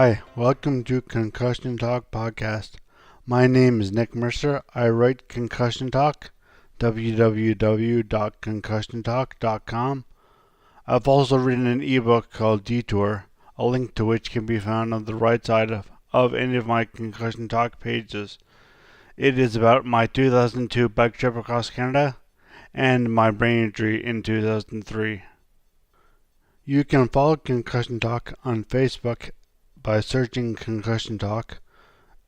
Hi, welcome to Concussion Talk podcast. My name is Nick Mercer. I write Concussion Talk, www.concussiontalk.com. I've also written an ebook called Detour, a link to which can be found on the right side of any of my Concussion Talk pages. It is about my 2002 bike trip across Canada and my brain injury in 2003. You can follow Concussion Talk on Facebook by searching Concussion Talk,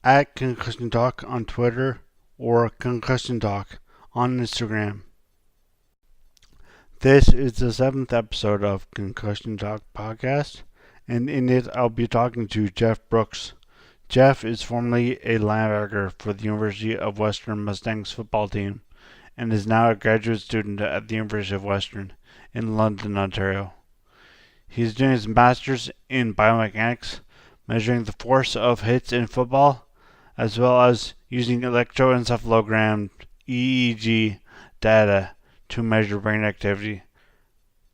at Concussion Talk on Twitter, or Concussion Talk on Instagram. This is the 7th episode of Concussion Talk podcast, and in it I'll be talking to Jeff Brooks. Jeff is formerly a linebacker for the University of Western Mustangs football team, and is now a graduate student at the University of Western in London, Ontario. He's doing his master's in biomechanics, measuring the force of hits in football, as well as using electroencephalgram EEG data to measure brain activity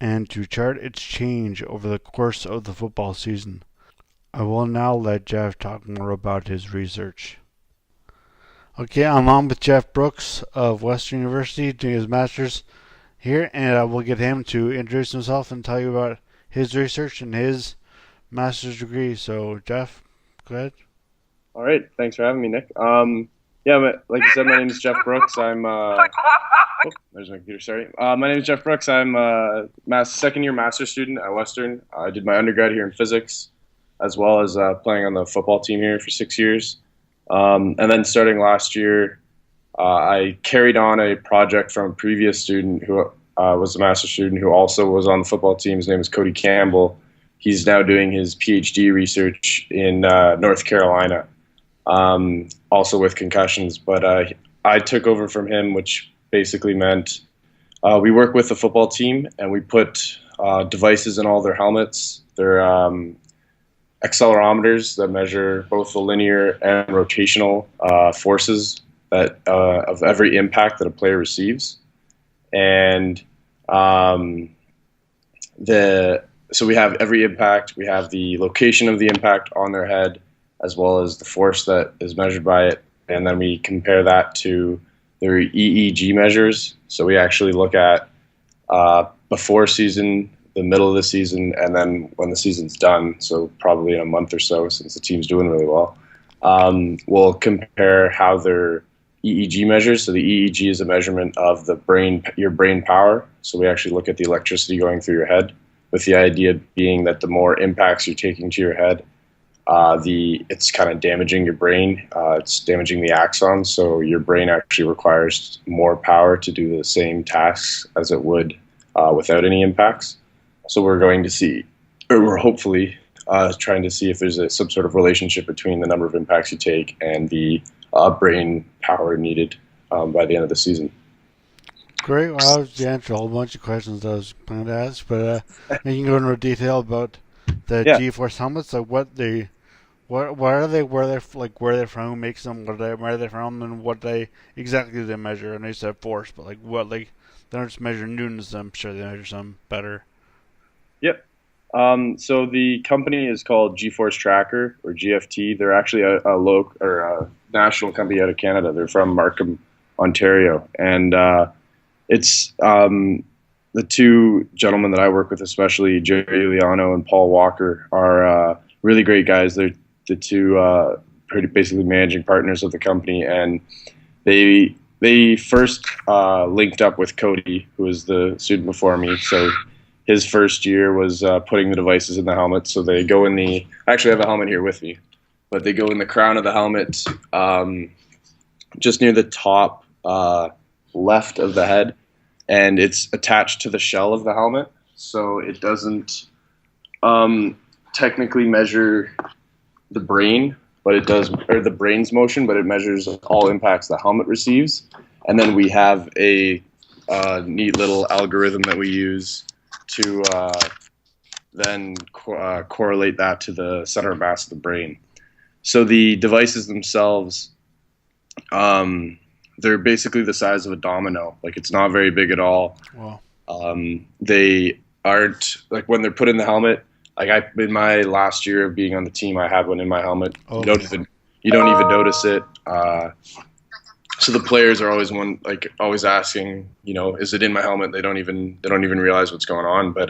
and to chart its change over the course of the football season. I will now let Jeff talk more about his research. Okay, I'm on with Jeff Brooks of Western University doing his master's here, and I will get him to introduce himself and tell you about his research and his master's degree. So, Jeff, go ahead. All right. Thanks for having me, Nick. Like you said, my name is Jeff Brooks. There's my computer. Sorry. My name is Jeff Brooks. I'm a second-year master's student at Western. I did my undergrad here in physics, as well as playing on the football team here for 6 years. And then starting last year, I carried on a project from a previous student who was a master's student who also was on the football team. His name is Cody Campbell. He's now doing his PhD research in North Carolina, also with concussions. But I took over from him, which basically meant we work with the football team and we put devices in all their helmets. They're accelerometers that measure both the linear and rotational forces that of every impact that a player receives. And so we have every impact, we have the location of the impact on their head, as well as the force that is measured by it, and then we compare that to their EEG measures. So we actually look at before season, the middle of the season, and then when the season's done, so probably in a month or so since the team's doing really well. We'll compare how their EEG measures. So the EEG is a measurement of your brain power. So we actually look at the electricity going through your head, with the idea being that the more impacts you're taking to your head, it's kind of damaging your brain. It's damaging the axons, so your brain actually requires more power to do the same tasks as it would without any impacts. So we're hopefully trying to see if there's some sort of relationship between the number of impacts you take and the brain power needed by the end of the season. Great. Well, you answered a whole bunch of questions I was planning to ask, but you can go into detail about the G-Force helmets, like what are they, where they're from, who makes them, where are they from, and what exactly do they measure? And they said force, but they don't just measure newtons. I'm sure they measure some better. Yep. So the company is called G-Force Tracker, or GFT. They're actually a national company out of Canada. They're from Markham, Ontario, and it's the two gentlemen that I work with, especially Jerry Liano and Paul Walker, are really great guys. They're the two basically managing partners of the company, and they first linked up with Cody, who was the student before me. So his first year was putting the devices in the helmet. So they go in I actually have a helmet here with me, but they go in the crown of the helmet, just near the top left of the head, and it's attached to the shell of the helmet, so it doesn't technically measure the brain, but it does, or the brain's motion, but it measures all impacts the helmet receives. And then we have a neat little algorithm that we use to then correlate that to the center of mass of the brain. So the devices themselves, they're basically the size of a domino. Like, it's not very big at all. Wow. They aren't, like, when they're put in the helmet, like in my last year of being on the team, I had one in my helmet. Okay. You don't even notice it. So the players are always asking, is it in my helmet? They don't even realize what's going on, but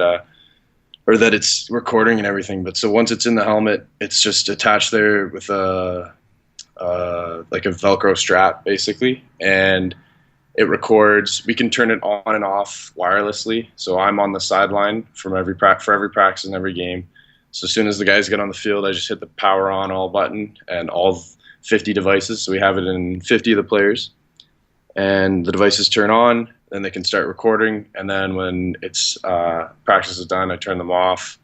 or that it's recording and everything. But so once it's in the helmet, it's just attached there with a like a Velcro strap basically, and it records. We can turn it on and off wirelessly. So I'm on the sideline for every practice and every game. So as soon as the guys get on the field, I just hit the power on all button and all 50 devices. So we have it in 50 of the players, and the devices turn on. Then they can start recording. And then when it's practice is done, I turn them off,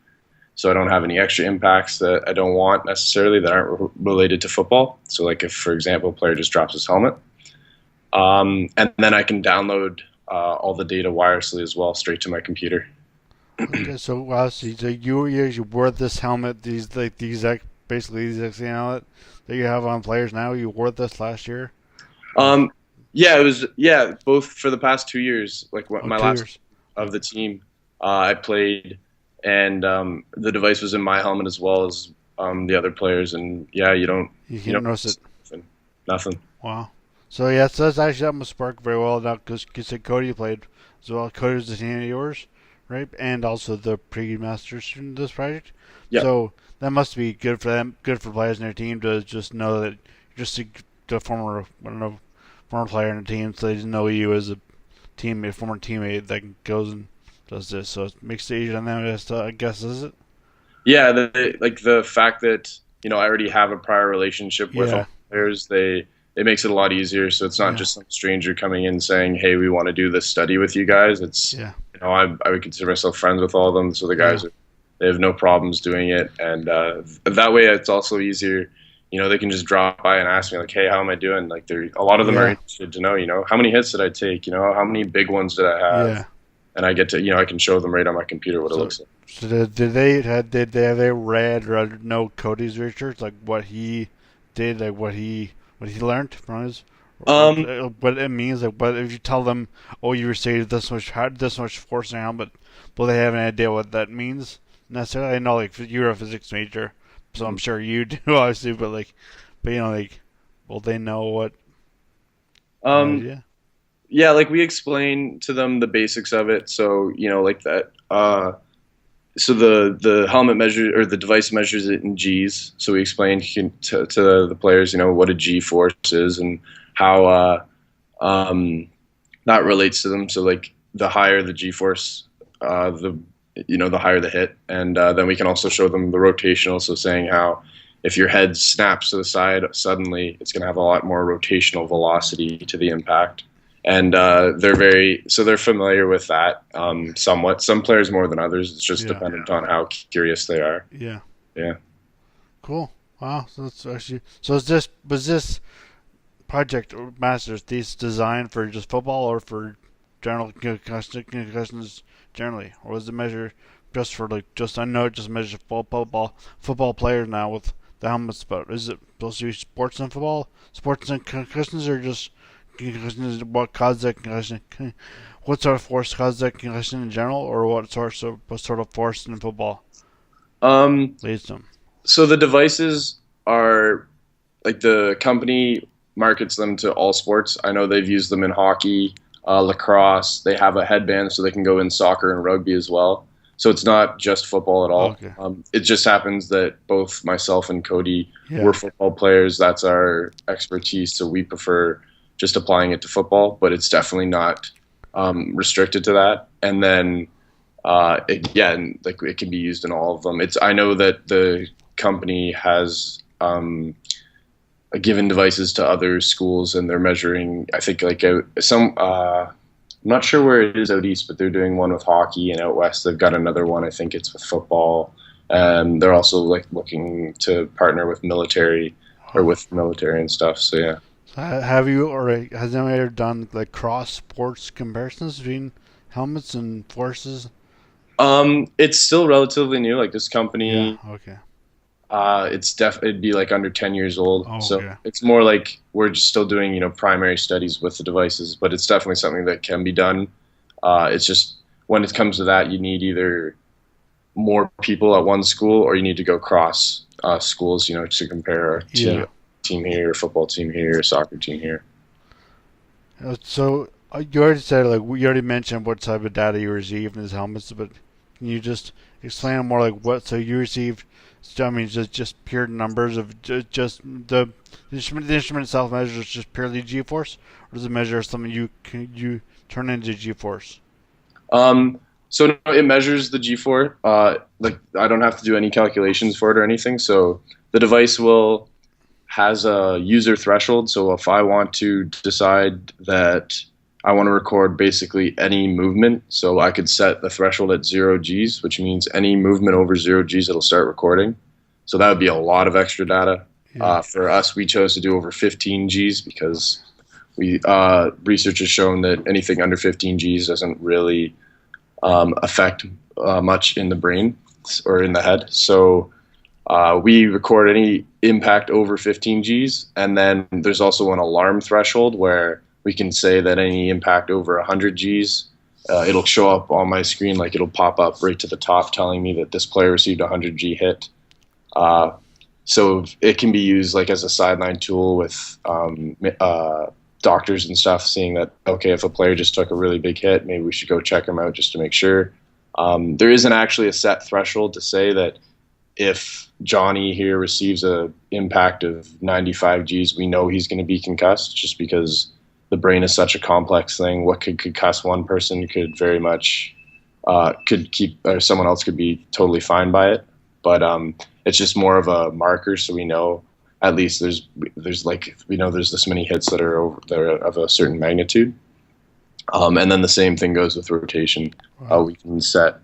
so I don't have any extra impacts that I don't want necessarily that aren't related to football. So like if, for example, a player just drops his helmet, and then I can download all the data wirelessly as well straight to my computer. Okay, so wow, so you wore this helmet, basically the exact same helmet that you have on players now. You wore this last year. Yeah, it was both for the past 2 years. Like Oh, my 2 years. last of the team, I played, and the device was in my helmet as well as the other players. And yeah, You you can't don't notice it. nothing. Wow. So yeah, so that must work very well now because you said Cody played as well. Cody was the team of yours, right? And also the pre-master student in this project. Yeah. So that must be good for them, good for players in their team to just know that you're just a former, I don't know, former player in the team, so they just know you as a teammate, former teammate that goes and does this. So it makes it easier on them, I guess, is it? Yeah, like the fact that I already have a prior relationship with all Yeah, the players, it makes it a lot easier. So it's not yeah, just some stranger coming in saying, "Hey, we want to do this study with you guys." It's yeah, I would consider myself friends with all of them, so the yeah, guys they have no problems doing it, and that way it's also easier. They can just drop by and ask me like, "Hey, how am I doing?" Like, a lot of them are yeah, interested to know, how many hits did I take? How many big ones did I have? yeah. And I get to, I can show them right on my computer what it So, looks like. so did they have they read or know Cody's research, like what he did, like what he learned from his, Um, what it means, like what if you tell them, oh, you received this much force in your helmet, but they have an idea what that means necessarily. I know like you're a physics major, so I'm sure you do obviously, but like, will they know what an um, idea? yeah, like we explain to them the basics of it. So, like that. So the helmet measure or the device measures it in G's. So we explain to the players, what a G force is and how that relates to them. So like the higher the G force, the higher the hit, and then we can also show them the rotational. So saying how if your head snaps to the side suddenly, it's going to have a lot more rotational velocity to the impact. And they're familiar with that somewhat. Some players more than others. It's just Yeah, dependent on how curious they are. yeah, Yeah. cool. Wow, so that's actually so. Is this was this project or master's thesis designed for just football or for general concussions generally, or was the measure just for like just I know it just measures football players now with the helmets, but is it supposed to be sports and concussions, or just concussions? What caused that concussion? What sort of force caused that concussion in general, or what sort of force in football Um, leads to them? so the devices are like the company markets them to all sports. I know they've used them in hockey, lacrosse. They have a headband so they can go in soccer and rugby as well. So it's not just football at all. Okay, It just happens that both myself and Cody yeah, were football players. That's our expertise. So we prefer just applying it to football, but it's definitely not restricted to that. And then, and like it can be used in all of them. I know that the company has given devices to other schools, and they're measuring. I think like some. I'm not sure where it is out east, but they're doing one with hockey, and out west they've got another one. I think it's with football. They're also like looking to partner with military or wow. with military and stuff. So yeah. Have you or has anyone ever done like cross sports comparisons between helmets and forces? It's still relatively new. Like this Yeah. company, Okay. it'd be like under 10 years old. Oh, So okay. it's more like we're just still doing, primary studies with the devices, but it's definitely something that can be done. It's just when it comes to that, you need either more people at one school, or you need to go cross schools, to compare a Yeah. team here, football team here, soccer team here. So you already said like you already mentioned what type of data you received in these helmets, but can you just explain more like what? So you received, I mean, just pure numbers of just the instrument itself measures just purely G-force, or does it measure something you turn into G-force? So no, it measures the G4. Like I don't have to do any calculations for it or anything. So the device will has a user threshold. So if I want to decide that I want to record basically any movement, so I could set the threshold at 0 Gs, which means any movement over 0 Gs, it'll start recording. So that would be a lot of extra data. Yeah. For us, we chose to do over 15 Gs because we research has shown that anything under 15 Gs doesn't really affect much in the brain or in the head. So we record any impact over 15 Gs, and then there's also an alarm threshold where we can say that any impact over 100 Gs, it'll show up on my screen, like it'll pop up right to the top telling me that this player received a 100 G hit. So it can be used like as a sideline tool with doctors and stuff, seeing that, okay, if a player just took a really big hit, maybe we should go check him out just to make sure. There isn't actually a set threshold to say that if Johnny here receives a impact of 95 Gs, we know he's going to be concussed, just because the brain is such a complex thing. What could concuss one person could very much could keep, or someone else could be totally fine by it. But it's just more of a marker, so we know at least there's like, we know there's this many hits that are of a certain magnitude. And then the same thing goes with rotation. Wow. We can set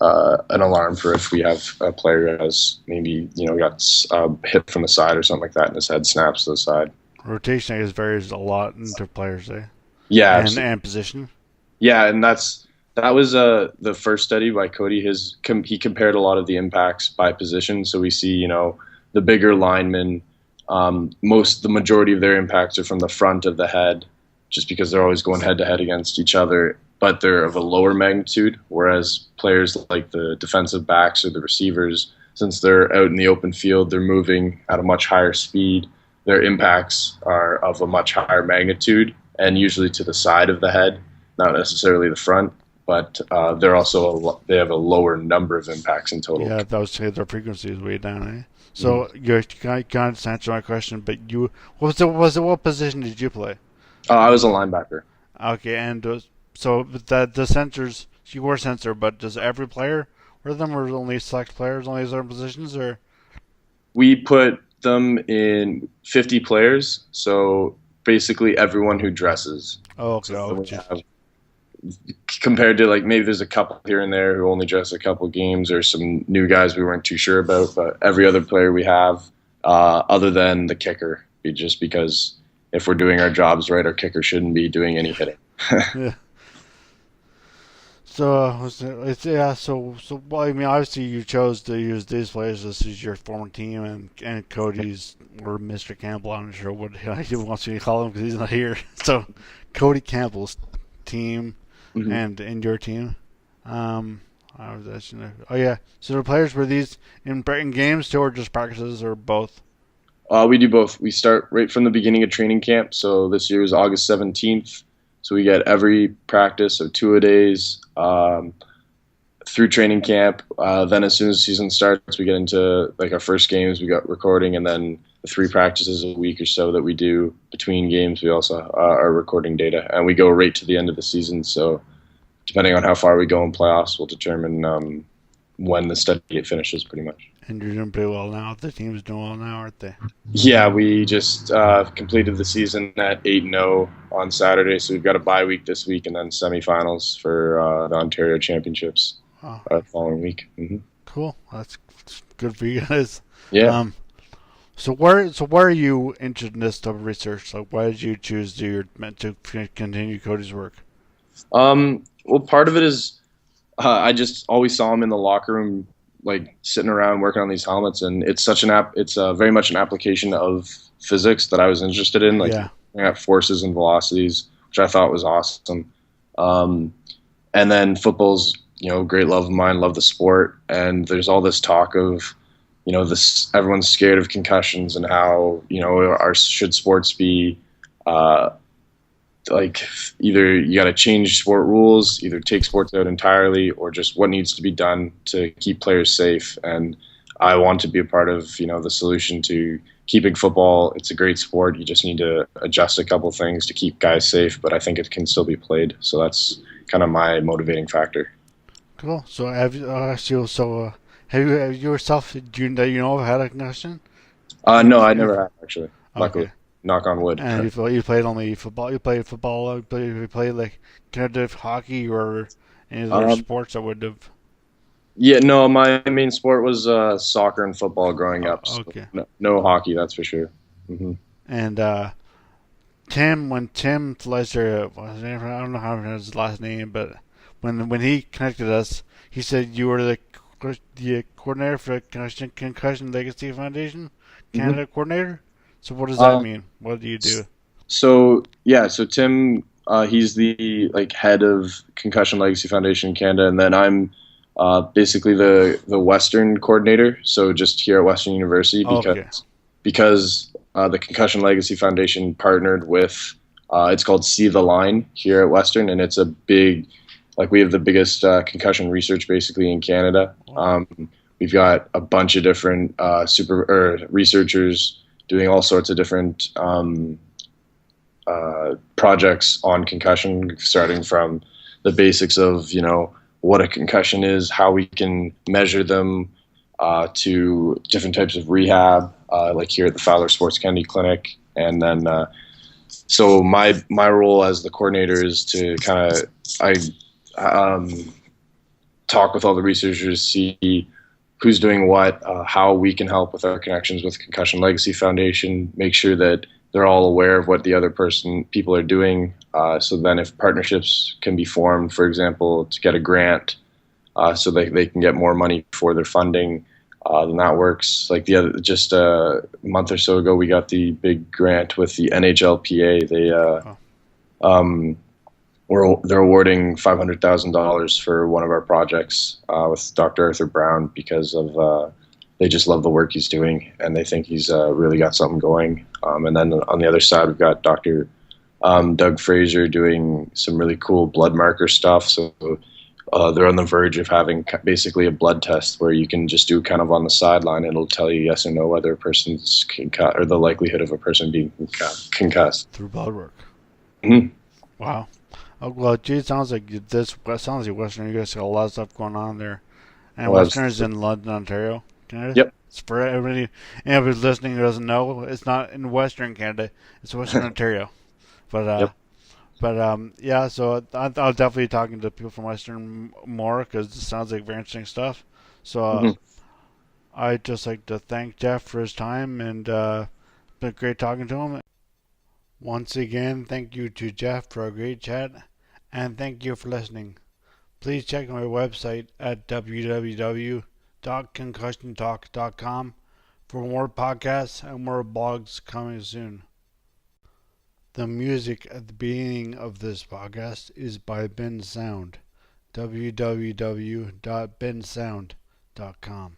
an alarm for if we have a player who has maybe got hit from the side or something like that, and his head snaps to the side. Rotation, I guess, varies a lot into players, eh? Yeah, And position. yeah, and that was the first study by Cody. He compared a lot of the impacts by position. So we see the bigger linemen, the majority of their impacts are from the front of the head, just because they're always going head to head against each other, but they're of a lower magnitude, whereas players like the defensive backs or the receivers, since they're out in the open field, they're moving at a much higher speed. Their impacts are of a much higher magnitude and usually to the side of the head, not necessarily the front, but they have a lower number of impacts in total. Yeah, that was their frequency is way down, eh? So you can't answer my question, but what position did you play? I was a linebacker. Okay, and so the sensors, you were a sensor, but does every player wear them, or only select players, only certain positions, or? We put them in 50 players, so basically everyone who dresses. Oh, okay. So we have, compared to like maybe there's a couple here and there who only dress a couple games, or some new guys we weren't too sure about, but every other player we have, other than the kicker, just because if we're doing our jobs right, our kicker shouldn't be doing any hitting. Yeah. So well, I mean, obviously you chose to use these players. This is your former team, and Cody's, or Mr. Campbell. I'm not sure what he wants you to call him because he's not here. So Cody Campbell's team and your team. Oh yeah. So the players, were these in games too, or just practices, or both? We do both. We start right from the beginning of training camp. So this year was August 17th. So we get every practice, so 2-a-days through training camp. Then as soon as the season starts, we get into like our first games. We got recording, and then the 3 practices a week or so that we do between games, we also are recording data, and we go right to the end of the season. So depending on how far we go in playoffs, we'll determine when the study finishes, pretty much. And you're doing pretty well now. The team's doing well now, aren't they? Yeah, we just completed the season at 8-0 on Saturday, so we've got a bye week this week, and then semifinals for the Ontario Championships the following week. Cool. That's good for you guys. Yeah. So where are you interested in this type of research? Like, why did you choose to continue Cody's work? Well, part of it is I just always saw him in the locker room, like sitting around working on these helmets, and it's very much an application of physics that I was interested in, like at forces and velocities, which I thought was awesome. And then football's great love of mine, love the sport, and there's all this talk of, this everyone's scared of concussions and how, should sports be, uh, like either you got to change sport rules, either take sports out entirely, or just what needs to be done to keep players safe. And I want to be a part of, the solution to keeping football. It's a great sport. You just need to adjust a couple things to keep guys safe, but I think it can still be played. So that's kind of my motivating factor. Cool. So have you yourself, had a concussion? No, I never have actually. Luckily, Okay. knock on wood. And you played only football. You played football. You played like competitive hockey or any other Um, sports that would have. yeah, no, my main sport was soccer and football growing up. So Okay. no hockey, that's for sure. Hmm. And when Tim Fleischer, I don't know how to pronounce his last name, but when he connected us, he said you were the coordinator for the Concussion Legacy Foundation, Hmm. Canada coordinator. So what does that mean? What do you do? So yeah, so Tim, he's the like head of Concussion Legacy Foundation in Canada, and then I'm basically the Western coordinator. So just here at Western University, Okay. because the Concussion Legacy Foundation partnered with it's called See the Line here at Western, and it's a big like we have the biggest concussion research basically in Canada. We've got a bunch of different researchers doing all sorts of different projects on concussion, starting from the basics of what a concussion is, how we can measure them, to different types of rehab, like here at the Fowler Sports Kennedy Clinic, and then so my role as the coordinator is to kind of I talk with all the researchers, see who's doing what, how we can help with our connections with Concussion Legacy Foundation, make sure that they're all aware of what the other people are doing. So then, if partnerships can be formed, for example, to get a grant, so they can get more money for their funding, then that works. Like just a month or so ago, we got the big grant with the NHLPA. Oh, Um, they're awarding $500,000 for one of our projects with Dr. Arthur Brown because of they just love the work he's doing and they think he's really got something going. And then on the other side, we've got Dr. Doug Fraser doing some really cool blood marker stuff. So they're on the verge of having basically a blood test where you can just do kind of on the sideline. It'll tell you yes or no whether a person's concussed or the likelihood of a person being concussed. through blood work. Mhm. Wow. Oh, well, gee, it sounds like this. Sounds like Western. You guys got a lot of stuff going on there. And Well, Western is in London, Ontario, Canada. yep. It's for everybody. Anyone listening who doesn't know, it's not in Western Canada. It's Western Ontario. But Yep. yeah. So I'll definitely be talking to people from Western more because it sounds like very interesting stuff. So Mhm. I'd just like to thank Jeff for his time and been great talking to him. Once again, thank you to Jeff for a great chat, and thank you for listening. Please check my website at www.concussiontalk.com for more podcasts and more blogs coming soon. The music at the beginning of this podcast is by Ben Sound. www.bensound.com.